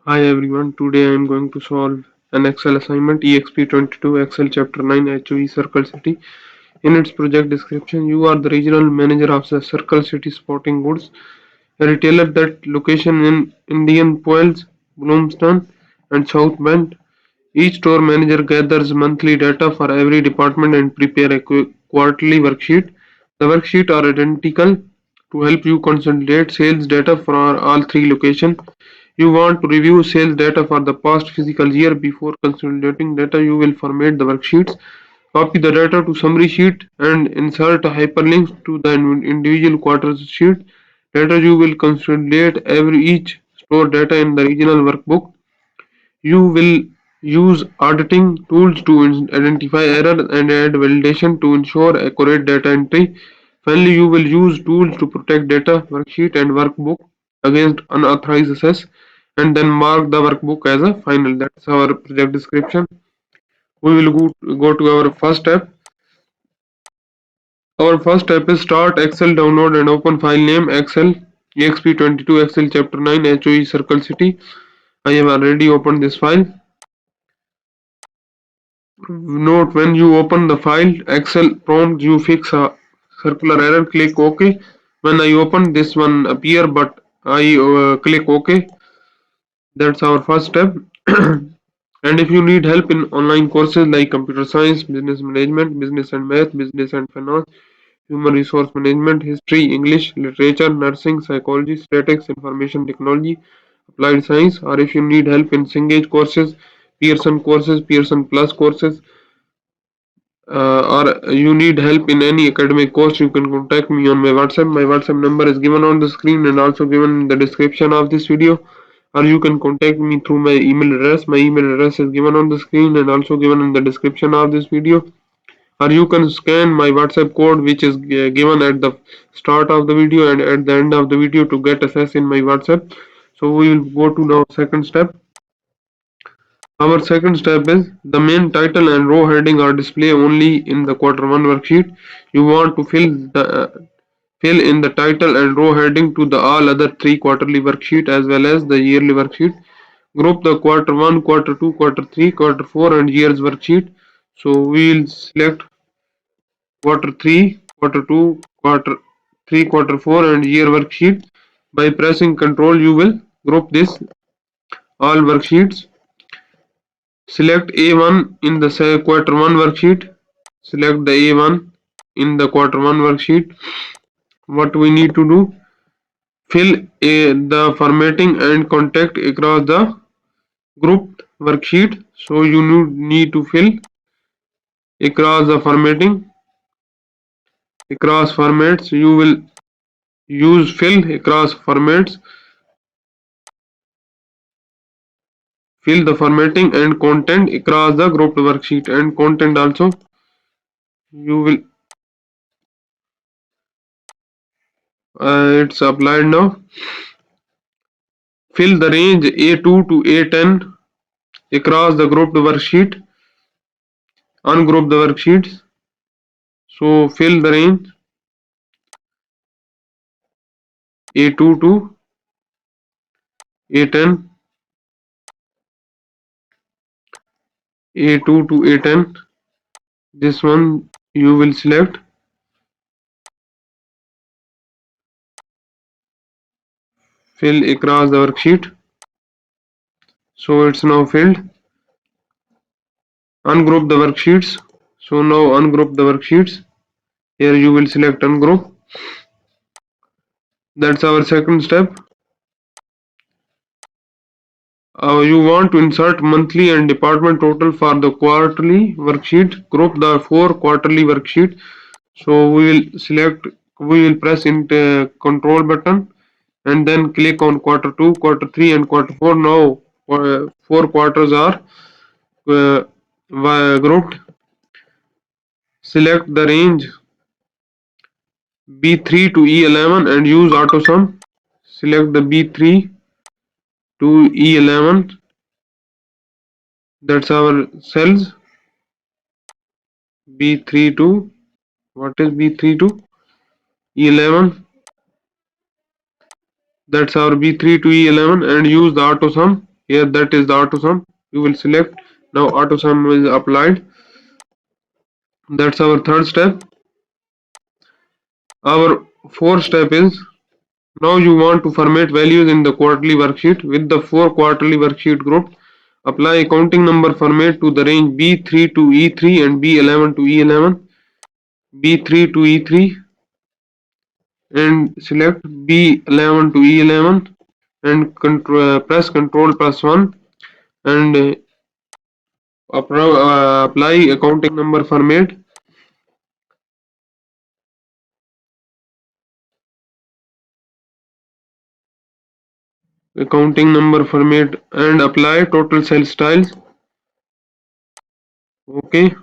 Hi everyone, today I am going to solve an Excel assignment Exp22 Excel Chapter 9 HOE CircleCity. In its project description, you are the regional manager of the Circle City Sporting Goods, a retailer that location in Indian Wells, Bloomston and South Bend. Each store manager gathers monthly data for every department and prepare a quarterly worksheet. The worksheets are identical to help you consolidate sales data for all three locations. You want to review sales data for the past fiscal year before consolidating data. You will format the worksheets, copy the data to summary sheet and insert a hyperlink to the individual quarters sheet. Later you will consolidate each store data in the regional workbook. You will use auditing tools to identify errors and add validation to ensure accurate data entry. Finally, you will use tools to protect data, worksheet and workbook against unauthorized access and then mark the workbook as a final. That's our project description. We will go to our first step. Our first step is start Excel, download and open file name Excel Exp22 Excel Chapter 9 HOE CircleCity. I have already opened this file. Note, when you open the file, Excel prompt you fix a circular error, click OK. When I open, this one appear, but I click OK. That's our first step. And if you need help in online courses like computer science, business management, business and math, business and finance, human resource management, history, English, literature, nursing, psychology, statistics, information technology, applied science, or if you need help in Cengage courses, Pearson Plus courses, or you need help in any academic course, you can contact me on my WhatsApp. My WhatsApp number is given on the screen and also given in the description of this video. Or you can contact me through my email address. My email address is given on the screen and also given in the description of this video. Or you can scan my WhatsApp code, which is given at the start of the video and at the end of the video, to get access in my WhatsApp. So we will go to now second step. Our second step is the main title and row heading are displayed only in the quarter 1 worksheet. You want to fill in the title and row heading to the all other three quarterly worksheet as well as the yearly worksheet. Group the quarter 1, quarter 2, quarter 3, quarter 4 and year's worksheet. So we will select quarter 3, quarter 2, quarter 3, quarter 4 and year worksheet. By pressing Ctrl, you will group this all worksheets. Select A1 in the quarter 1 worksheet. Select the A1 in the quarter 1 worksheet. What we need to do? Fill the formatting and contact across the grouped worksheet. So you need to fill across the formatting. Across formats, you will use fill across formats. Fill the formatting and content across the grouped worksheet, and content also you will it's applied now. Fill the range A2 to A10 across the grouped worksheet. Ungroup the worksheets. So fill the range A2 to A10, A2 to A10. This one you will select. Fill across the worksheet. So it's now filled. Ungroup the worksheets. So now ungroup the worksheets. Here you will select ungroup. That's our second step. You want to insert monthly and department total for the quarterly worksheet. Group the 4 quarterly worksheet. So we will press into control button and then click on quarter 2, quarter 3 and quarter 4. Now 4 quarters are uh, grouped. Select the range B3 to E11 and use auto sum. Select the B3 to E11. That's our cells. B3 to, what is B3 to E11? That's our B3 to E11 and use the auto sum. Here that is the auto sum. You will select. Now auto sum is applied. That's our third step. Our fourth step is, now you want to format values in the quarterly worksheet with the four quarterly worksheet group. Apply a counting number format to the range B3 to E3 and B11 to E11, B3 to E3, and select B11 to E11 and press Ctrl plus 1 and apply a counting number format. A counting number format and apply total cell styles. Okay,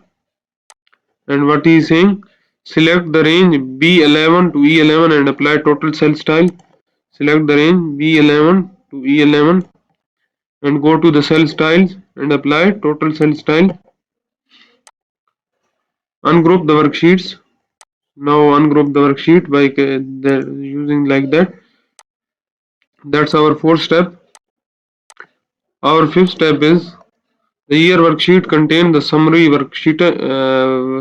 and what he is saying, select the range B11 to E11 and apply total cell style. Select the range B11 to E11 and go to the cell styles and apply total cell style. Ungroup the worksheets. Now ungroup the worksheet by using like that. That's our fourth step. Our fifth step is, the year worksheet contains the summary worksheet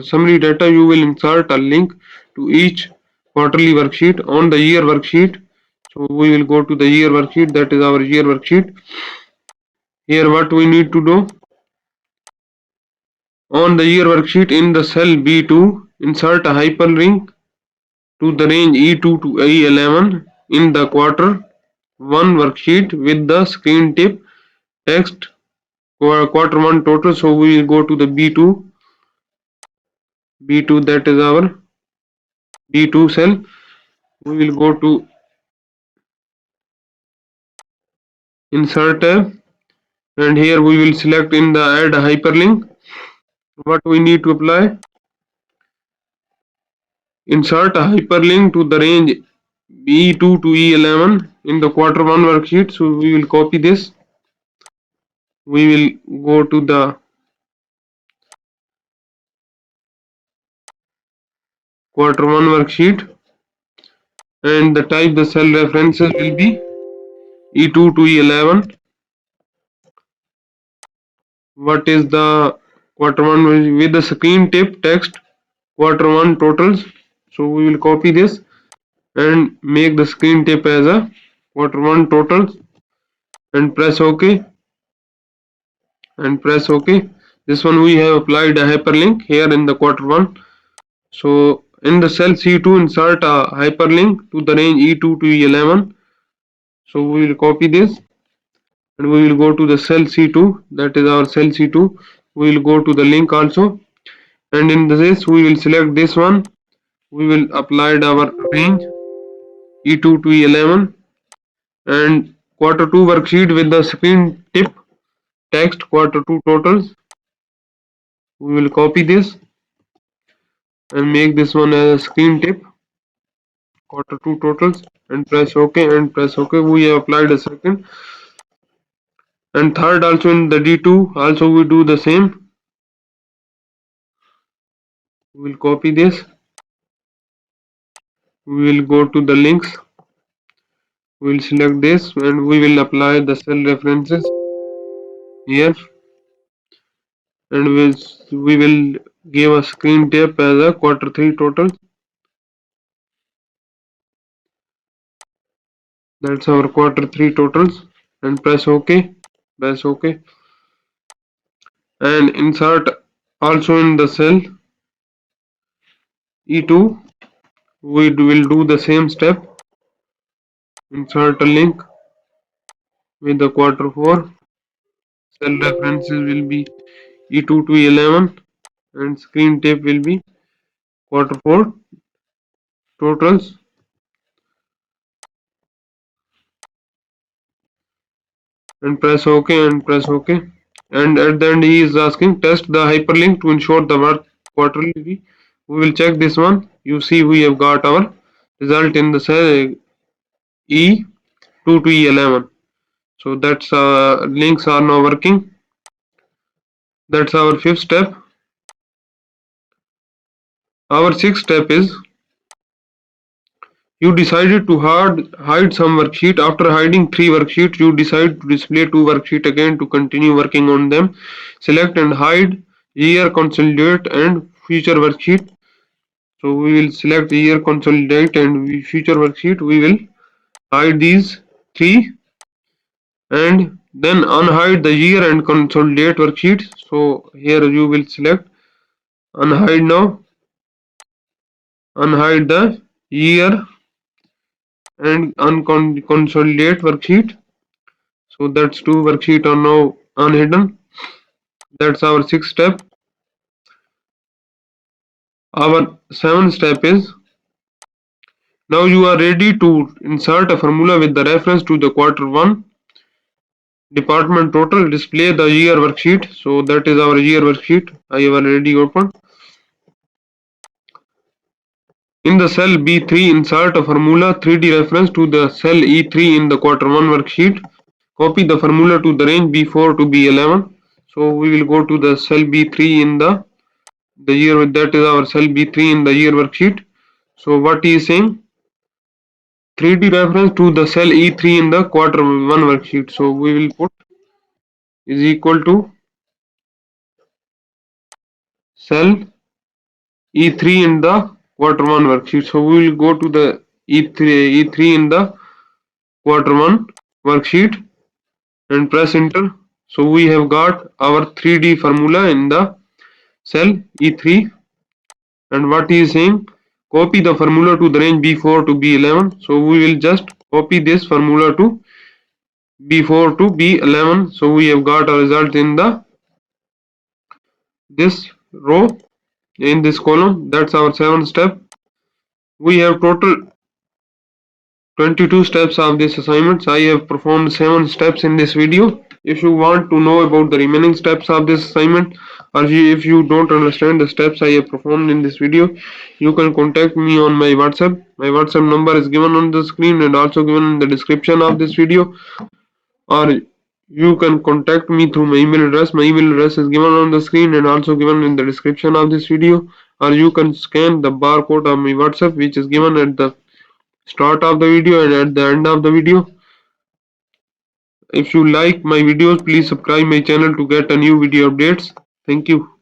summary data. You will insert a link to each quarterly worksheet on the year worksheet. So we will go to the year worksheet. That is our year worksheet. Here what we need to do, on the year worksheet in the cell B2, insert a hyperlink to the range E2 to E11 in the quarter 1 worksheet with the screen tip text quarter 1 total. So we will go to the B2, that is our B2 cell. We will go to insert tab and here we will select in the add hyperlink. What we need to apply, insert a hyperlink to the range E2 to E11 in the quarter 1 worksheet. So we will copy this. We will go to the quarter 1 worksheet and the type, the cell references will be E2 to E11. What is the quarter 1 with the screen tip text quarter 1 totals. So we will copy this and make the screen tip as a quarter 1 totals and press OK and press OK. This one we have applied a hyperlink here in the quarter 1. So in the cell C2 insert a hyperlink to the range E2 to E11. So we will copy this and we will go to the cell C2, that is our cell C2. We will go to the link also and in this we will select this one. We will apply our range E2 to E11 and quarter 2 worksheet with the screen tip text quarter 2 totals. We will copy this and make this one as a screen tip quarter 2 totals and press OK and press OK. We have applied a second and third also in the D2 also we do the same. We will copy this. We will go to the links. We will select this and we will apply the cell references here and we will give a screen tip as a quarter 3 total. That's our quarter 3 totals and press OK. Press OK and insert also in the cell E2. We will do the same step. Insert a link with the quarter 4. Cell references will be E2 to E11 and screen tip will be quarter 4 totals and press OK and press OK. And at the end he is asking test the hyperlink to ensure the work quarterly. We will check this one. You see we have got our result in the cell E2 to E11. So that's links are now working. That's our fifth step. Our sixth step is, You decided to hide some worksheet. After hiding 3 worksheets, you decide to display 2 worksheets again to continue working on them. Select and hide year, consolidate and future worksheet. So we will select year, consolidate and future worksheet. We will hide these 3 and then unhide the year and consolidate worksheets. So here you will select unhide now, unhide the year and unconsolidate worksheet. So that's 2 worksheet are now unhidden. That's our 6th step. Our 7th step is now you are ready to insert a formula with the reference to the quarter 1 department total. Display the year worksheet. So that is our year worksheet. I have already opened. In the cell B3, insert a formula 3D reference to the cell E3 in the quarter 1 worksheet. Copy the formula to the range B4 to B11. So we will go to the cell B3 in the year, that is our cell B3 in the year worksheet. So what he is saying, 3D reference to the cell E3 in the quarter 1 worksheet. So we will put is equal to cell E3 in the quarter 1 worksheet. So we will go to the E3 in the quarter 1 worksheet and press enter. So we have got our 3D formula in the cell E3, and what he is saying, copy the formula to the range B4 to B11. So we will just copy this formula to B4 to B11. So we have got a result in the this row, in this column. That's our 7th step. We have total 22 steps of this assignment. I have performed 7 steps in this video. If you want to know about the remaining steps of this assignment, or if you don't understand the steps I have performed in this video, you can contact me on my WhatsApp. My WhatsApp number is given on the screen and also given in the description of this video, or you can contact me through my email address. My email address is given on the screen and also given in the description of this video, or you can scan the barcode of my WhatsApp, which is given at the start of the video and at the end of the video. If you like my videos, please subscribe my channel to get a new video updates. Thank you.